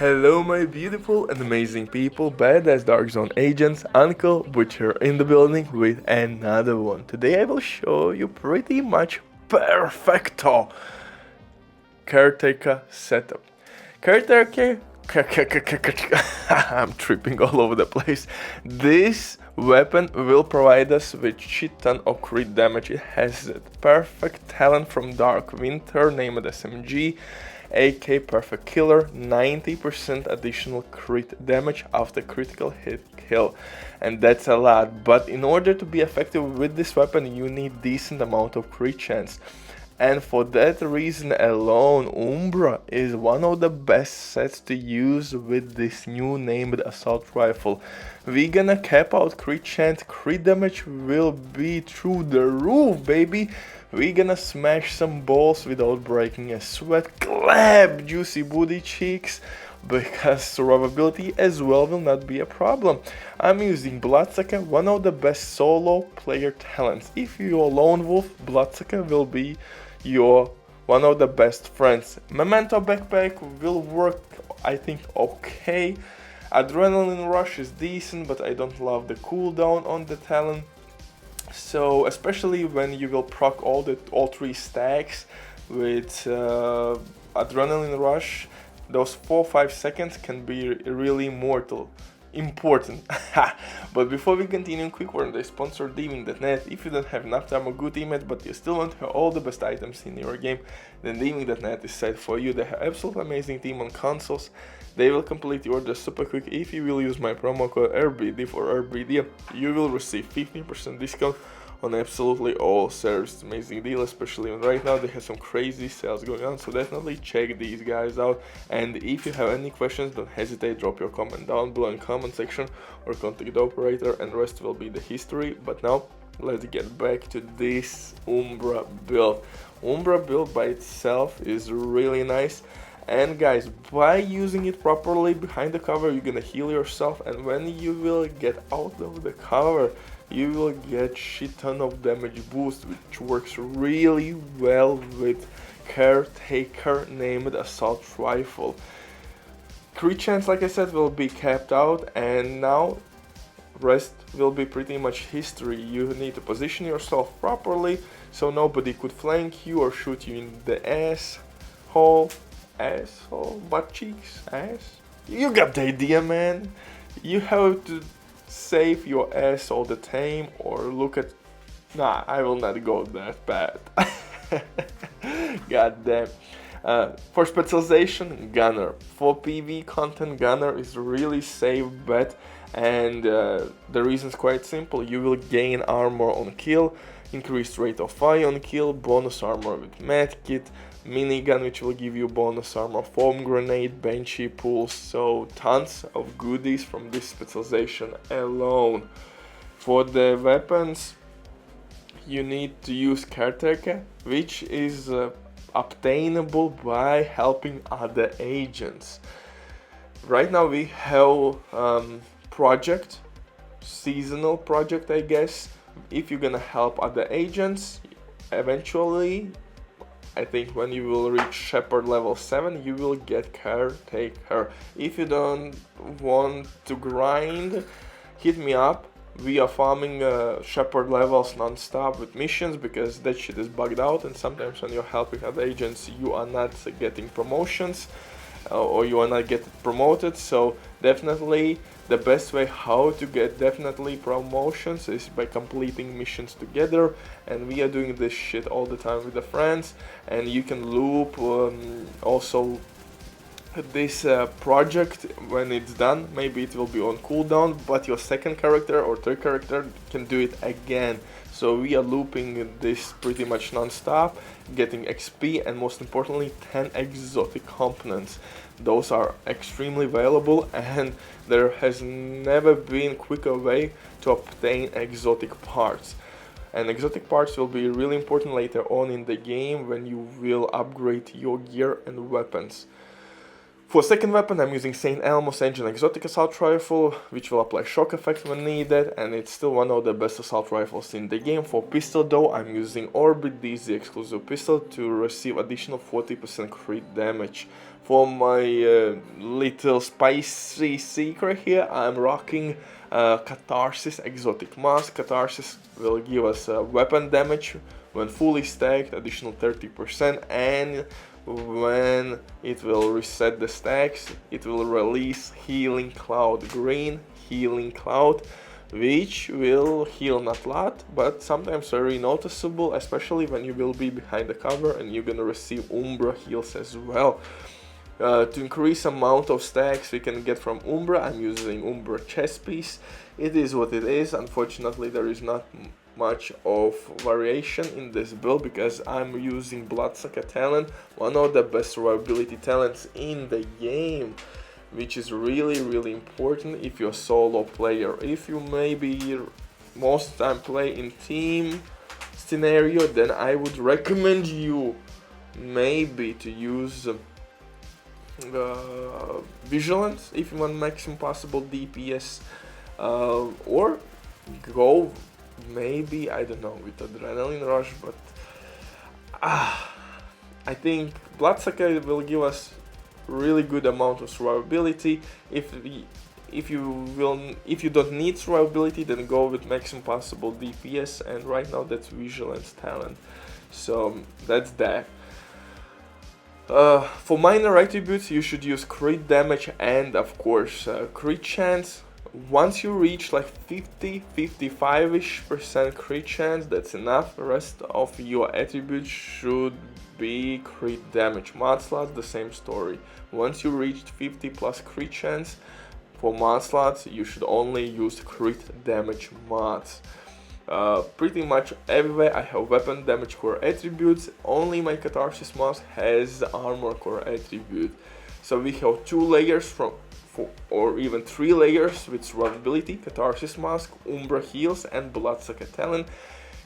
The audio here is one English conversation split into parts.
Hello my beautiful and amazing people, badass Dark Zone agents, Uncle Butcher in the building with another one. Today I will show you pretty much perfecto caretaker setup. Caretaker I'm tripping all over the place. This weapon will provide us with shit ton of crit damage. It has a perfect talent from Dark Winter named SMG. AK Perfect Killer, 90% additional crit damage after critical hit kill, and that's a lot, but in order to be effective with this weapon you need decent amount of crit chance, and for that reason alone Umbra is one of the best sets to use with this new named assault rifle. We gonna cap out crit chance, crit damage will be through the roof, baby. We gonna smash some balls without breaking a sweat, clap juicy booty cheeks, because survivability as well will not be a problem. I'm using Bloodsucker, one of the best solo player talents. If you're a lone wolf, Bloodsucker will be your one of the best friends. Memento backpack will work, I think, okay. Adrenaline rush is decent, but I don't love the cooldown on the talent. So especially when you will proc all three stacks with adrenaline rush, those 4-5 seconds can be really important. But before we continue, quick word on the sponsor Deming.net. If you don't have enough time or good teammates but you still want to have all the best items in your game, then Deming.net is set for you. They have absolutely amazing team on consoles. They will complete your order super quick. If you will use my promo code RBD for RBD, you will receive 15% discount on absolutely all services. Amazing deal, especially right now they have some crazy sales going on, so definitely check these guys out. And if you have any questions, don't hesitate, drop your comment down below in comment section or contact the operator, and rest will be the history. But now let's get back to this Umbra build. Umbra build by itself is really nice. And guys, by using it properly behind the cover, you're gonna heal yourself, and when you will get out of the cover, you will get shit ton of damage boost, which works really well with Caretaker named assault rifle. Crit chance, like I said, will be capped out, and now rest will be pretty much history. You need to position yourself properly so nobody could flank you or shoot you in the asshole, butt cheeks, ass. You got the idea, man. You have to save your ass all the time or look at. Nah, I will not go that bad. God damn. For specialization, Gunner. For PV content, Gunner is really safe bet, and the reason is quite simple. You will gain armor on kill, increased rate of fire on kill, bonus armor with medkit, minigun which will give you bonus armor, foam grenade, benchy pulls, so tons of goodies from this specialization alone. For the weapons, you need to use Caretaker, which is obtainable by helping other agents. Right now we have project, seasonal project, I guess. If you're gonna help other agents, eventually I think when you will reach Shepherd level 7, you will get Caretaker. If you don't want to grind, hit me up. We are farming Shepherd levels non-stop with missions, because that shit is bugged out, and sometimes when you're helping other agents you are not getting promotions or you are not getting promoted. So definitely the best way how to get definitely promotions is by completing missions together, and we are doing this shit all the time with the friends. And you can loop also this project when it's done. Maybe it will be on cooldown, but your second character or third character can do it again. So we are looping this pretty much non-stop, getting XP, and most importantly 10 exotic components. Those are extremely valuable, and there has never been quicker way to obtain exotic parts. And exotic parts will be really important later on in the game when you will upgrade your gear and weapons. For second weapon, I'm using St. Elmo's Engine Exotic Assault Rifle, which will apply shock effect when needed, and it's still one of the best assault rifles in the game. For pistol though, I'm using Orbit DZ exclusive pistol to receive additional 40% crit damage. For my little spicy secret here, I'm rocking Catharsis Exotic Mask. Catharsis will give us weapon damage when fully stacked, additional 30%, and when it will reset the stacks, it will release Healing Cloud, green Healing Cloud, which will heal not a lot, but sometimes very noticeable, especially when you will be behind the cover and you're gonna receive Umbra heals as well. To increase amount of stacks we can get from Umbra, I'm using Umbra chest piece. It is what it is. Unfortunately, there is not much of variation in this build because I'm using Bloodsucker talent, one of the best survivability talents in the game, which is really important if you're a solo player. If you maybe most time play in team scenario, then I would recommend you maybe to use Vigilance if you want maximum possible DPS, or go maybe, I don't know, with Adrenaline Rush, but I think Bloodsucker will give us really good amount of survivability. If you don't need survivability, then go with maximum possible DPS, and right now that's Vigilance talent. So that's that. For minor attributes, you should use crit damage and of course crit chance. Once you reach like 50-55ish% crit chance, that's enough. The rest of your attributes should be crit damage. Mudslot, the same story. Once you reach 50 plus crit chance, for Mudslots you should only use crit damage mods. Pretty much everywhere I have weapon damage core attributes. Only my Catharsis mask has armor core attribute. So we have 2 layers or even 3 layers with survivability: Catharsis mask, Umbra heals, and Bloodsucker talent.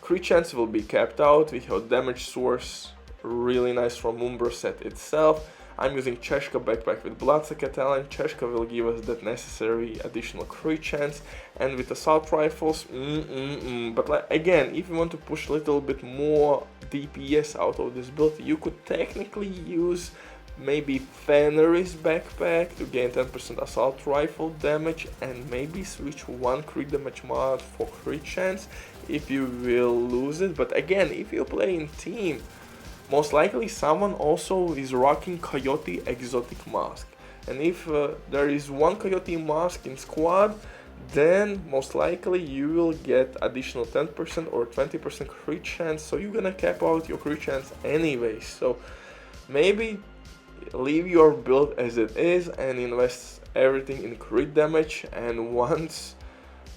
Crit chance will be capped out. We have damage source, really nice from Umbra set itself. I'm using Cheshka backpack with Bloodsucker talent. Cheshka will give us that necessary additional crit chance, and with assault rifles, but like, again, if you want to push a little bit more DPS out of this build, you could technically use maybe Fenris backpack to gain 10% assault rifle damage, and maybe switch 1 crit damage mod for crit chance if you will lose it. But again, if you play in team, most likely someone also is rocking Coyote exotic mask, and if there is 1 Coyote mask in squad, then most likely you will get additional 10% or 20% crit chance, so you're gonna cap out your crit chance anyway. So maybe leave your build as it is and invest everything in crit damage, and once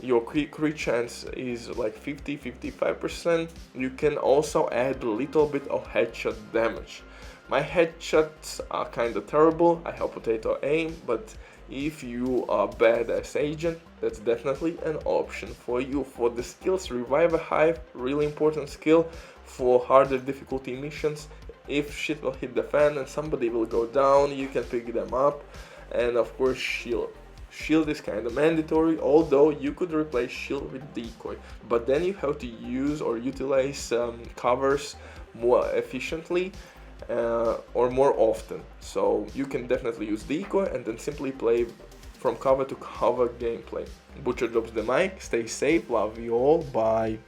your crit chance is like 50-55%, you can also add a little bit of headshot damage. My headshots are kinda terrible, I have potato aim, but if you are badass agent, that's definitely an option for you. For the skills, Revive a Hive, really important skill for harder difficulty missions. If shit will hit the fan and somebody will go down, you can pick them up. And of course shield. Shield is kind of mandatory, although you could replace shield with decoy, but then you have to use or utilize covers more efficiently or more often. So you can definitely use decoy and then simply play from cover to cover gameplay. Butcher drops the mic, stay safe, love you all, bye.